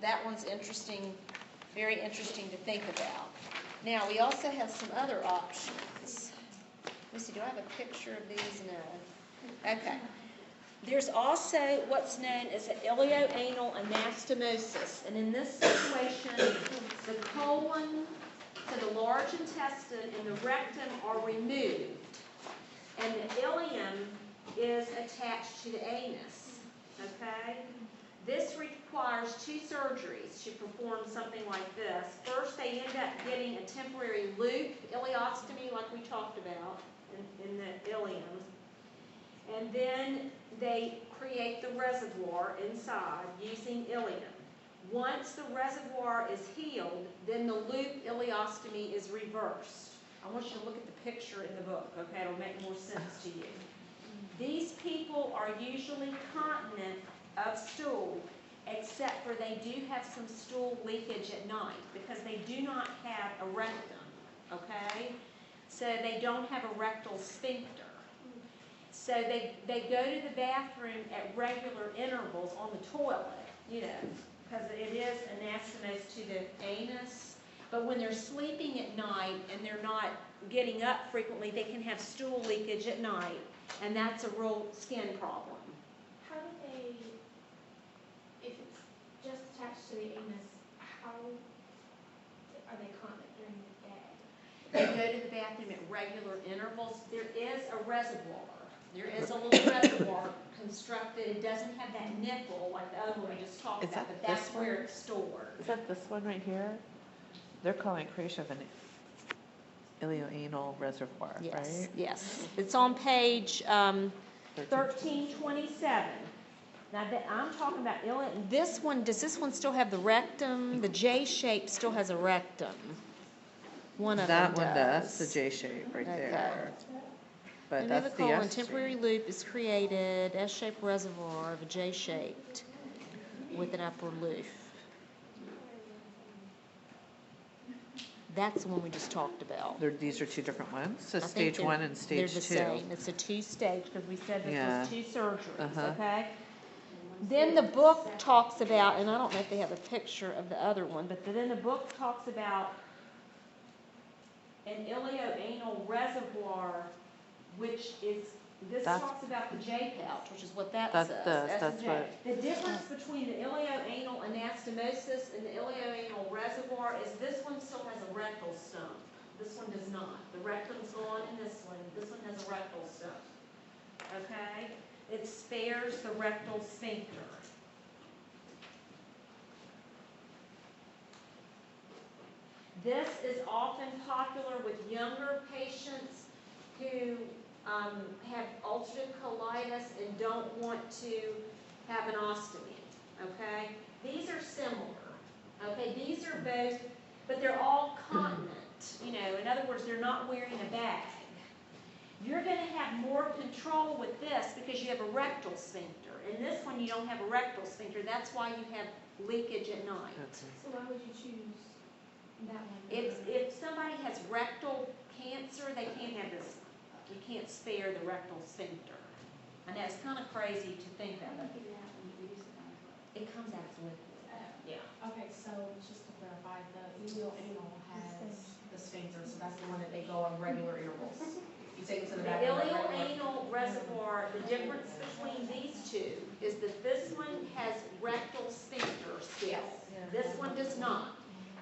that one's interesting, very interesting to think about. Now, we also have some other options. Let me see, do I have a picture of these? No. Okay. There's also what's known as an ilioanal anastomosis. And in this situation, the colon, so the large intestine and the rectum are removed. And the ileum is attached to the anus. Okay? This requires 2 surgeries to perform something like this. First, they end up getting a temporary loop, ileostomy, like we talked about in the ileum. And then they create the reservoir inside using ileum. Once the reservoir is healed, then the loop ileostomy is reversed. I want you to look at the picture in the book, okay? It'll make more sense to you. These people are usually continent of stool, except for they do have some stool leakage at night because they do not have a rectum, okay? So they don't have a rectal sphincter. So they go to the bathroom at regular intervals on the toilet, because it is anastomosed to the anus. But when they're sleeping at night and they're not getting up frequently, they can have stool leakage at night, and that's a real skin problem. How do they, if it's just attached to the anus, how are they continent during the day? They go to the bathroom at regular intervals. There is a reservoir. There is a little reservoir constructed. It doesn't have that nipple like the other one we just talked Is about, that but that's this where one? it's stored. Is that this one right here? They're calling it creation of an ilioanal reservoir, Yes, right? yes. It's on page 1327. Now, I'm talking about this one, does this one still have the rectum? The J shape still has a rectum. One of them That one does, the does. J shape right Okay. there. But Remove that's the the colon, S temporary shape. loop is created, S-shaped reservoir of a J-shaped with an upper loop. That's the one we just talked about. These are 2 different ones, so I think stage 1 and stage 2. They're the same. It's a 2-stage because we said this Yeah. was 2 surgeries, Uh-huh. okay? Then the book talks about, and I don't know if they have a picture of the other one, but then the book talks about an ilioanal reservoir, which is, this That's- talks about the J pouch, which is what that That's says. this, S that's J. what- The difference between the ilioanal anastomosis and the ilioanal reservoir is this one still has a rectal stump. This one does not. The rectum's gone in this one. This one has a rectal stump. Okay? It spares the rectal sphincter. This is often popular with younger patients who have ulcerative colitis and don't want to have an ostomy, okay? These are similar, okay? These are both, but they're all continent, in other words, they're not wearing a bag. You're going to have more control with this because you have a rectal sphincter. In this one, you don't have a rectal sphincter. That's why you have leakage at night. Okay. So why would you choose that one? If somebody has rectal cancer, they can't have this one. You can't spare the rectal sphincter. I know, it's kind of crazy to think of it. It comes out as liquid. Yeah. Okay, so just to clarify, the ilioanal has the sphincter, so that's the one that they go on regular intervals. You take it to the The back of the regular. ilioanal reservoir, the difference between these two is that this one has rectal sphincter still. This one does not.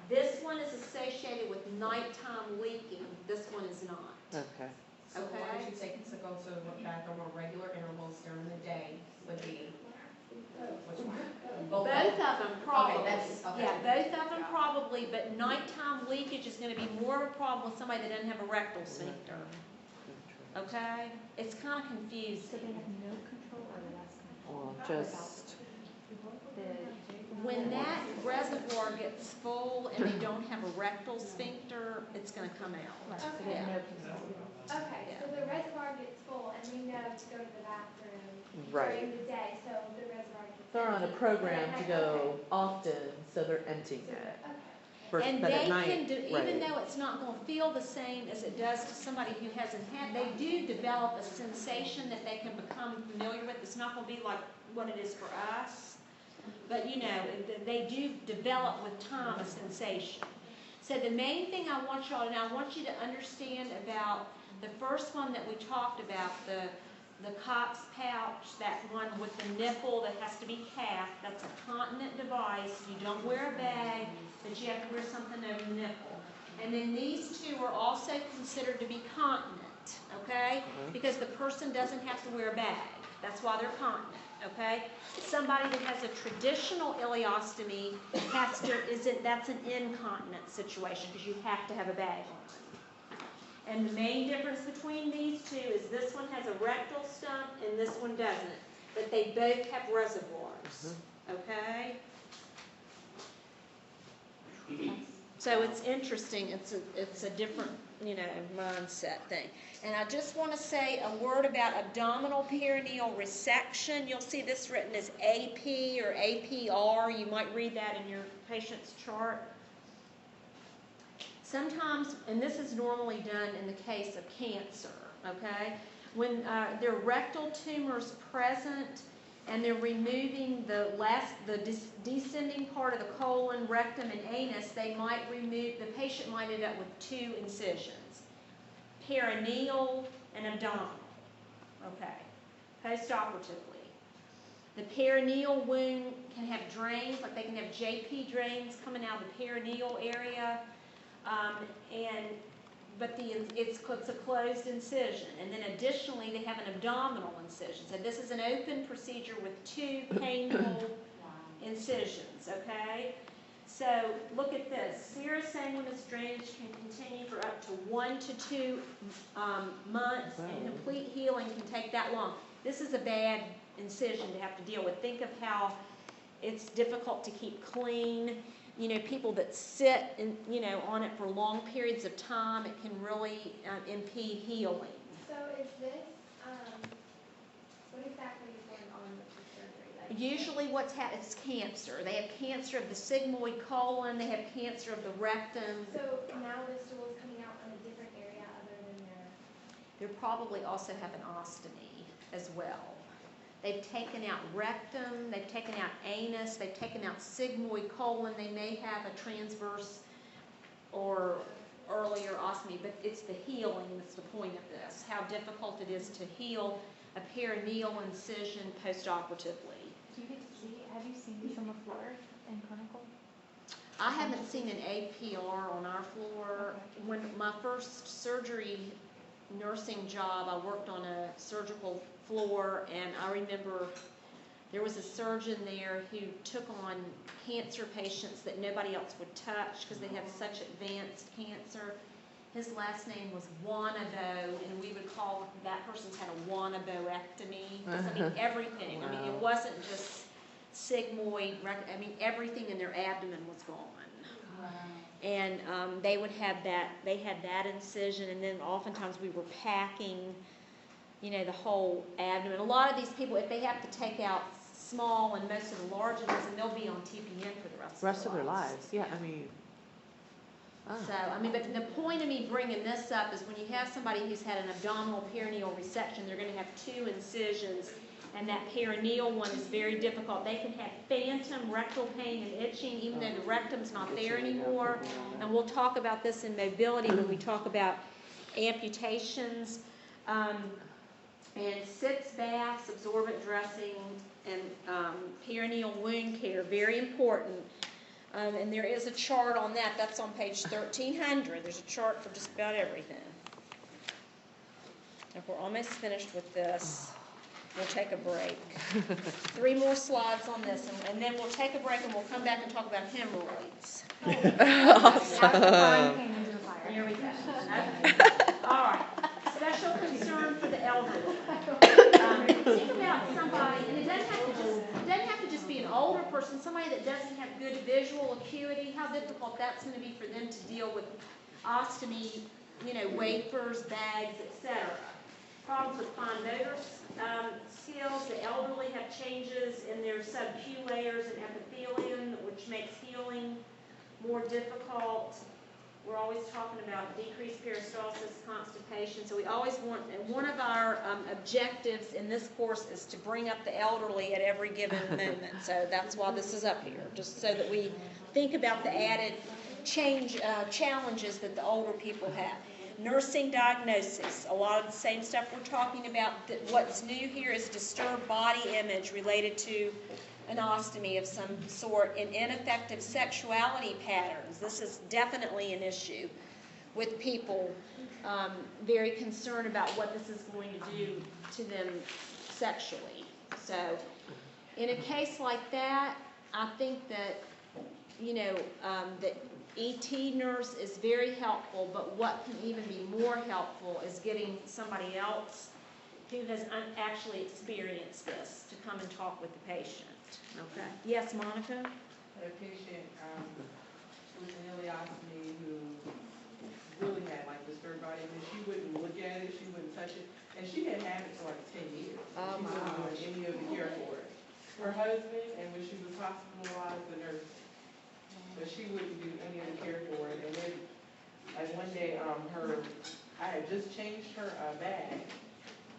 This one is associated with nighttime leaking. This one is not. Okay. So why Okay. don't you take it to go to the bathroom on regular intervals during the day, day would be, which one? Both of them probably. that's- okay. Yeah, both of them probably, but nighttime leakage is gonna be more of a problem with somebody that doesn't have a rectal sphincter. Okay? It's kind of confusing. So they have no control or less control? Well, just, When that reservoir gets full and they don't have a rectal sphincter, it's gonna come out. Right, so they have no control. Okay, so the reservoir gets full and they know to go to the bathroom right. during the day, so the reservoir gets. They're on a empty. program to Okay. go often, so they're emptying So, it. okay. And But they at night, can do, even right. though it's not gonna feel the same as it does to somebody who hasn't had, they do develop a sensation that they can become familiar with. It's not gonna be like what it is for us, but you know, they do develop with time a sensation. So the main thing I want y'all to know, I want you to understand about the first one that we talked about, the Cox pouch, that one with the nipple that has to be capped. That's a continent device. You don't wear a bag, but you have to wear something over the nipple. And then these two are also considered to be continent, okay? Because the person doesn't have to wear a bag. That's why they're continent, okay? Somebody that has a traditional ileostomy that's an incontinent situation because you have to have a bag on. And the main difference between these two is this one has a rectal stump and this one doesn't. But they both have reservoirs, okay? So it's interesting, it's a different, mindset thing. And I just want to say a word about abdominal perineal resection. You'll see this written as AP or APR. You might read that in your patient's chart. Sometimes, and this is normally done in the case of cancer, okay? When there are rectal tumors present and they're removing the descending part of the colon, rectum, and anus, the patient might end up with 2 incisions, perineal and abdominal, okay, postoperatively. The perineal wound can have drains, like they can have JP drains coming out of the perineal area, but it's a closed incision. And then additionally, they have an abdominal incision. So this is an open procedure with 2 painful incisions, okay? So look at this. Serous sanguineous drainage can continue for up to 1 to 2 months, and complete healing can take that long. This is a bad incision to have to deal with. Think of how it's difficult to keep clean. People that sit on it for long periods of time, it can really impede healing. So is this, what exactly is going on with the surgery? Like, Usually it's cancer. They have cancer of the sigmoid colon, they have cancer of the rectum. So now the stool is coming out in a different area other than their. They probably also have an ostomy as well. They've taken out rectum, they've taken out anus, they've taken out sigmoid colon. They may have a transverse or earlier ostomy, but it's the healing that's the point of this, how difficult it is to heal a perineal incision postoperatively. Do you get to see, have you seen these on the floor in clinical? I haven't seen an APR on our floor. When my first surgery nursing job, I worked on a surgical floor, and I remember there was a surgeon there who took on cancer patients that nobody else would touch because they had such advanced cancer. His last name was Wanabo, and we would call that person's had a Wanaboectomy. 'Cause, everything. It wasn't just sigmoid, everything in their abdomen was gone. Wow. And they had that incision, and then oftentimes we were packing, the whole abdomen. A lot of these people, if they have to take out small and most of the large ones, and they'll be on TPN for the rest of their lives. Yeah, So, but the point of me bringing this up is when you have somebody who's had an abdominal perineal resection, they're going to have 2 incisions, and that perineal one is very difficult. They can have phantom rectal pain and itching, even though the rectum's not there anymore. And we'll talk about this in mobility when we talk about amputations. And sitz baths, absorbent dressing, and perineal wound care, very important. And there is a chart on that. That's on page 1300. There's a chart for just about everything. And we're almost finished with this. we'll take a break. 3 more slides on this, and then we'll take a break and we'll come back and talk about hemorrhoids. Brian came into the fire. Here we go. Okay. All right. Special concern for the elderly. Think about somebody, and it doesn't have to just be an older person, somebody that doesn't have good visual acuity, how difficult that's going to be for them to deal with ostomy, wafers, bags, etc. Problems with fine motor skills. The elderly have changes in their sub-Q layers and epithelium, which makes healing more difficult. We're always talking about decreased peristalsis, constipation. So we always want, and one of our objectives in this course is to bring up the elderly at every given moment. So that's why this is up here, just so that we think about the added challenges that the older people have. Nursing diagnosis, a lot of the same stuff we're talking about. What's new here is disturbed body image related to an ostomy of some sort, and ineffective sexuality patterns. This is definitely an issue with people very concerned about what this is going to do to them sexually. So in a case like that, I think that, the ET nurse is very helpful, but what can even be more helpful is getting somebody else who has actually experienced this to come and talk with the patient. Okay. Yes, Monica? A patient with an ileostomy who really had like disturbed body image. She wouldn't look at it, she wouldn't touch it, and she had had it for like 10 years. Oh, She wasn't doing any of the care for it. Her husband, and when she was hospitalized, the nurse, but she wouldn't do any of the care for it. And then, like one day, I had just changed her bag,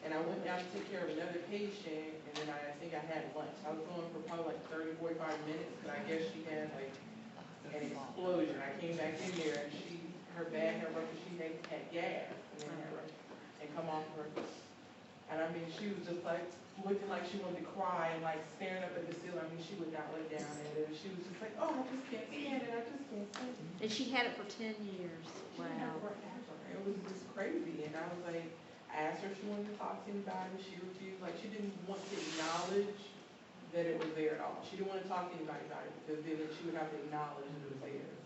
and I went down to take care of another patient, and then I think I had lunch. I was going for probably like 30, 45 minutes, but I guess she had like an explosion. I came back in there, and her bag had ruptured. She had gas, and come off her. And I mean, she was just like looking like she wanted to cry and like staring up at the ceiling. I mean, she would not let down, and then she was just like, "Oh, I just can't stand it. I just can't stand it." And she had it for 10 years. She had it forever. It was just crazy, and I was like. I asked her if she wanted to talk to anybody, she refused. Like, she didn't want to acknowledge that it was there at all. She didn't want to talk to anybody about it because then she would have to acknowledge that it was there.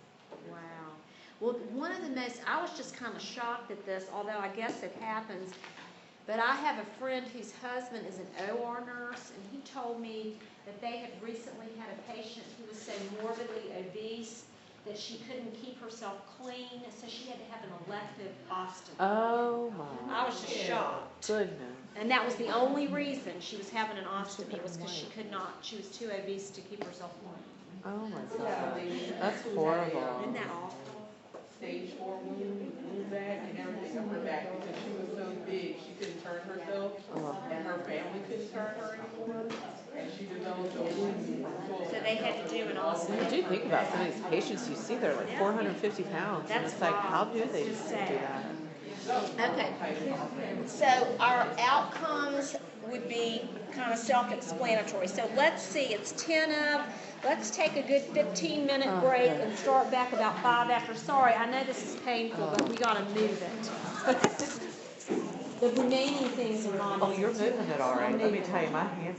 Wow. Well, one of the most, I was just kind of shocked at this, although I guess it happens, but I have a friend whose husband is an OR nurse, and he told me that they had recently had a patient who was so morbidly obese that she couldn't keep herself clean, so she had to have an elective ostomy. Oh my I was just shocked. goodness. And that was the only reason she was having an ostomy, was because she was too obese to keep herself clean. Oh my God. That's horrible. Isn't that awful? Stage 4 wound bag and everything up her back because she was so big she couldn't turn herself, and her family couldn't turn her anymore, and she developed a wound. So they had to do an ostomy. You do think about some of these patients you see, they're like 450 pounds, and That's it's like, how do wild. they It's just do sad. that? Okay, so our outcomes would be kind of self-explanatory. So let's see, it's 10 of, let's take a good 15-minute break and start back about 5 after. Sorry, I know this is painful, but we got to move it. The remaining things are not. Oh, you're moving it all right. Let me tell you, my hands